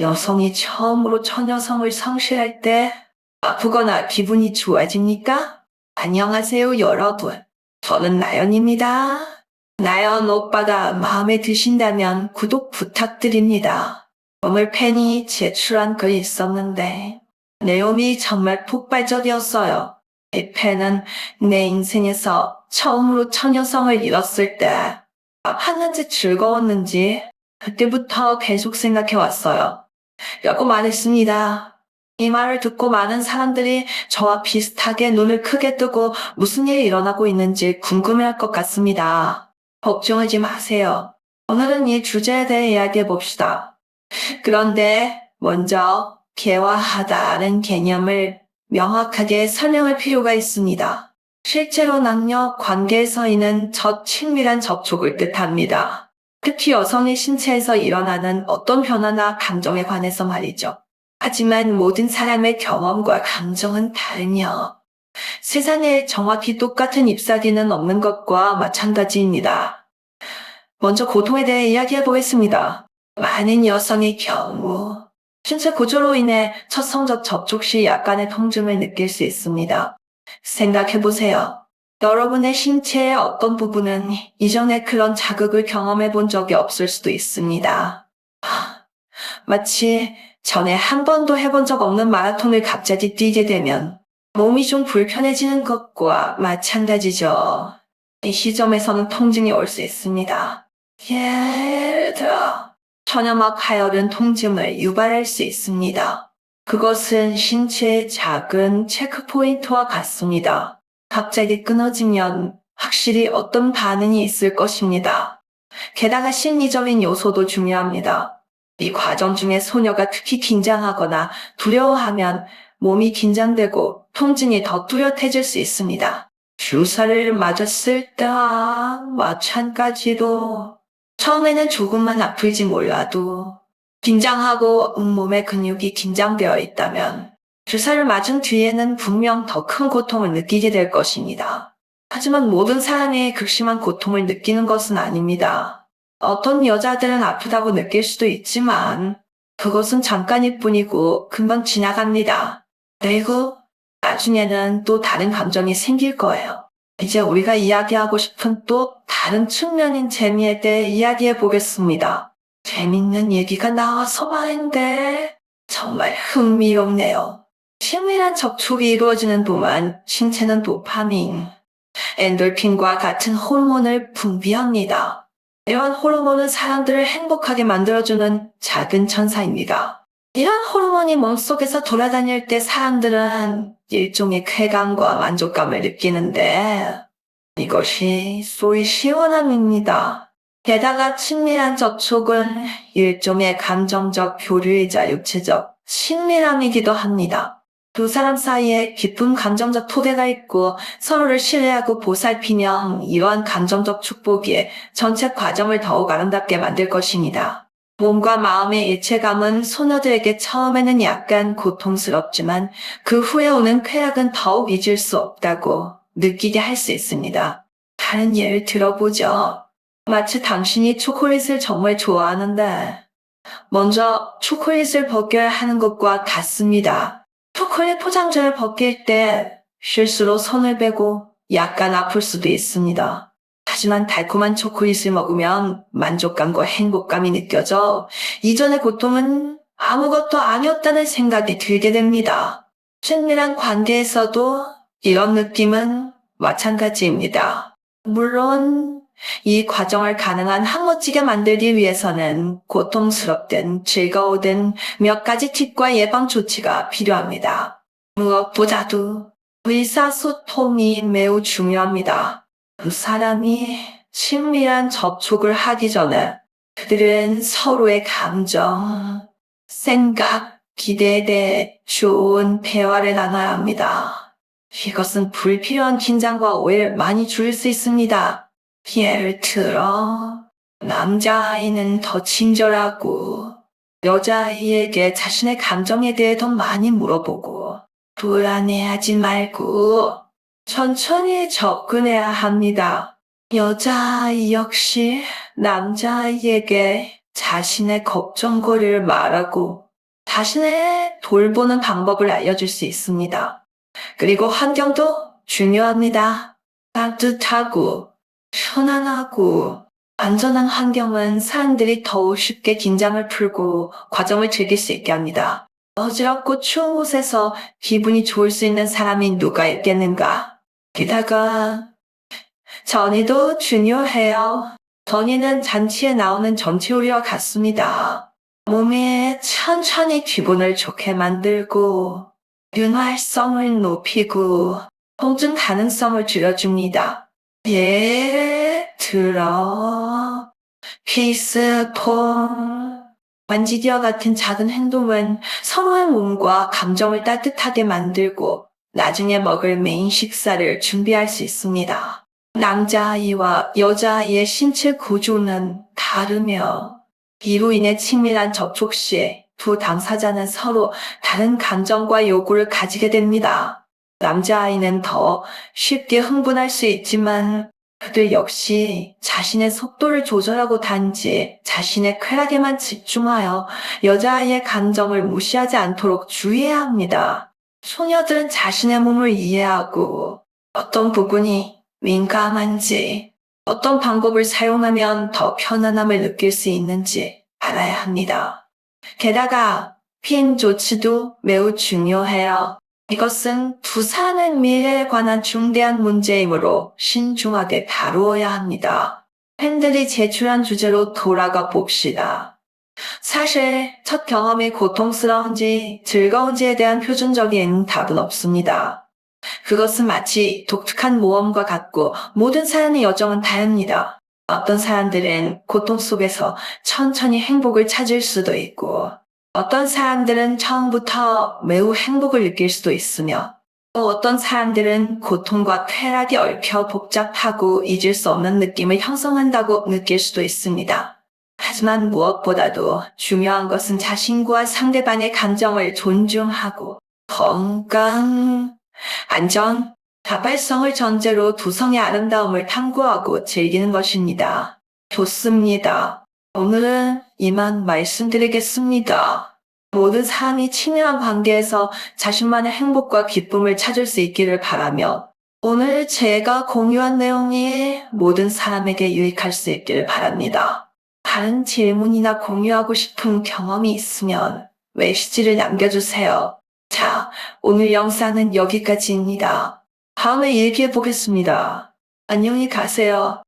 여성이 처음으로 처녀성을 성실할 때 아프거나 기분이 좋아집니까? 안녕하세요, 여러분. 저는 나연입니다. 나연 오빠가 마음에 드신다면 구독 부탁드립니다. 오늘 팬이 제출한 글이 있었는데 내용이 정말 폭발적이었어요. 이 팬은 내 인생에서 처음으로 처녀성을 잃었을 때 하는지 즐거웠는지 그때부터 계속 생각해왔어요. 라고 말했습니다. 이 말을 듣고 많은 사람들이 저와 비슷하게 눈을 크게 뜨고 무슨 일이 일어나고 있는지 궁금해할 것 같습니다. 걱정하지 마세요. 오늘은 이 주제에 대해 이야기해 봅시다. 그런데 먼저 개화하다는 개념을 명확하게 설명할 필요가 있습니다. 실제로 남녀 관계에서는 친밀한 접촉을 뜻합니다. 특히 여성의 신체에서 일어나는 어떤 변화나 감정에 관해서 말이죠. 하지만 모든 사람의 경험과 감정은 다르며 세상에 정확히 똑같은 ip사귀는 없는 것과 마찬가지입니다. 먼저 고통에 대해 이야기해 보겠습니다. 많은 여성의 경우 신체 구조로 인해 첫 성적 접촉 시 약간의 통증을 느낄 수 있습니다. 생각해 보세요. 여러분의 신체의 어떤 부분은 이전에 그런 자극을 경험해 본 적이 없을 수도 있습니다. 마치 전에 한 번도 해본 적 없는 마라톤을 갑자기 뛰게 되면 몸이 좀 불편해지는 것과 마찬가지죠. 이 시점에서는 통증이 올 수 있습니다. 예를 들어 천연막 하열은 통증을 유발할 수 있습니다. 그것은 신체의 작은 체크포인트와 같습니다. 갑자기 끊어지면 확실히 어떤 반응이 있을 것입니다. 게다가 심리적인 요소도 중요합니다. 이 과정 중에 소녀가 특히 긴장하거나 두려워하면 몸이 긴장되고 통증이 더 뚜렷해질 수 있습니다. 주사를 맞았을 때와 마찬가지로 처음에는 조금만 아플지 몰라도 긴장하고 온몸의 근육이 긴장되어 있다면 주사를 맞은 뒤에는 분명 더 큰 고통을 느끼게 될 것입니다. 하지만 모든 사람이 극심한 고통을 느끼는 것은 아닙니다. 어떤 여자들은 아프다고 느낄 수도 있지만 그것은 잠깐일 뿐이고 금방 지나갑니다. 그리고 나중에는 또 다른 감정이 생길 거예요. 이제 우리가 이야기하고 싶은 또 다른 측면인 재미에 대해 이야기해 보겠습니다. 재밌는 얘기가 나와서 말인데 정말 흥미롭네요. 친밀한 접촉이 이루어지는 동안 신체는 도파민, 엔돌핀과 같은 호르몬을 분비합니다. 이러한 호르몬은 사람들을 행복하게 만들어주는 작은 천사입니다. 이러한 호르몬이 몸속에서 돌아다닐 때 사람들은 일종의 쾌감과 만족감을 느끼는데 이것이 소위 시원함입니다. 게다가 친밀한 접촉은 일종의 감정적 교류이자 육체적 친밀함이기도 합니다. 두 사람 사이에 깊은 감정적 토대가 있고 서로를 신뢰하고 보살피면 이러한 감정적 축복이 전체 과정을 더욱 아름답게 만들 것입니다. 몸과 마음의 일체감은 소녀들에게 처음에는 약간 고통스럽지만 그 후에 오는 쾌락은 더욱 잊을 수 없다고 느끼게 할 수 있습니다. 다른 예를 들어보죠. 마치 당신이 초콜릿을 정말 좋아하는데 먼저 초콜릿을 벗겨야 하는 것과 같습니다. 초콜릿 포장재를 벗길 때 실수로 손을 베고 약간 아플 수도 있습니다. 하지만 달콤한 초콜릿을 먹으면 만족감과 행복감이 느껴져 이전의 고통은 아무것도 아니었다는 생각이 들게 됩니다. 친밀한 관계에서도 이런 느낌은 마찬가지입니다. 물론 이 과정을 가능한 한멋지게 만들기 위해서는 고통스럽든 즐거우든 몇 가지 팁과 예방 조치가 필요합니다. 무엇보다도 의사소통이 매우 중요합니다. 두 사람이 친밀한 접촉을 하기 전에 그들은 서로의 감정, 생각, 기대에 대해 좋은 대화를 나눠야 합니다. 이것은 불필요한 긴장과 오해를 많이 줄일 수 있습니다. 예를 들어, 남자아이는 더 친절하고 여자아이에게 자신의 감정에 대해 더 많이 물어보고 불안해하지 말고 천천히 접근해야 합니다. 여자아이 역시 남자아이에게 자신의 걱정거리를 말하고 자신을 돌보는 방법을 알려줄 수 있습니다. 그리고 환경도 중요합니다. 따뜻하고 편안하고 안전한 환경은 사람들이 더 쉽게 긴장을 풀고 과정을 즐길 수 있게 합니다. 어지럽고 추운 곳에서 기분이 좋을 수 있는 사람이 누가 있겠는가? 게다가 전이도 중요해요. 전이는 잔치에 나오는 전체 요리와 같습니다. 몸에 천천히 기분을 좋게 만들고 윤활성을 높이고 통증 가능성을 줄여줍니다. 예를 들어 피스톤 만지기와 같은 작은 행동은 서로의 몸과 감정을 따뜻하게 만들고 나중에 먹을 메인 식사를 준비할 수 있습니다. 남자아이와 여자아이의 신체 구조는 다르며 이로 인해 친밀한 접촉 시 두 당사자는 서로 다른 감정과 요구를 가지게 됩니다. 남자아이는 더 쉽게 흥분할 수 있지만 그들 역시 자신의 속도를 조절하고 단지 자신의 쾌락에만 집중하여 여자아이의 감정을 무시하지 않도록 주의해야 합니다. 소녀들은 자신의 몸을 이해하고 어떤 부분이 민감한지, 어떤 방법을 사용하면 더 편안함을 느낄 수 있는지 알아야 합니다. 게다가 피임 조치도 매우 중요해요. 이것은 두 사람의 미래에 관한 중대한 문제이므로 신중하게 다루어야 합니다. 팬들이 제출한 주제로 돌아가 봅시다. 사실 첫 경험이 고통스러운지 즐거운지에 대한 표준적인 답은 없습니다. 그것은 마치 독특한 모험과 같고 모든 사람의 여정은 다릅니다. 어떤 사람들은 고통 속에서 천천히 행복을 찾을 수도 있고 어떤 사람들은 처음부터 매우 행복을 느낄 수도 있으며 또 어떤 사람들은 고통과 쾌락이 얽혀 복잡하고 잊을 수 없는 느낌을 형성한다고 느낄 수도 있습니다. 하지만 무엇보다도 중요한 것은 자신과 상대방의 감정을 존중하고 건강, 안전, 자발성을 전제로 두성의 아름다움을 탐구하고 즐기는 것입니다. 좋습니다. 오늘은 이만 말씀드리겠습니다. 모든 사람이 친밀한 관계에서 자신만의 행복과 기쁨을 찾을 수 있기를 바라며 오늘 제가 공유한 내용이 모든 사람에게 유익할 수 있기를 바랍니다. 다른 질문이나 공유하고 싶은 경험이 있으면 메시지를 남겨주세요. 자, 오늘 영상은 여기까지입니다. 다음에 얘기해 보겠습니다. 안녕히 가세요.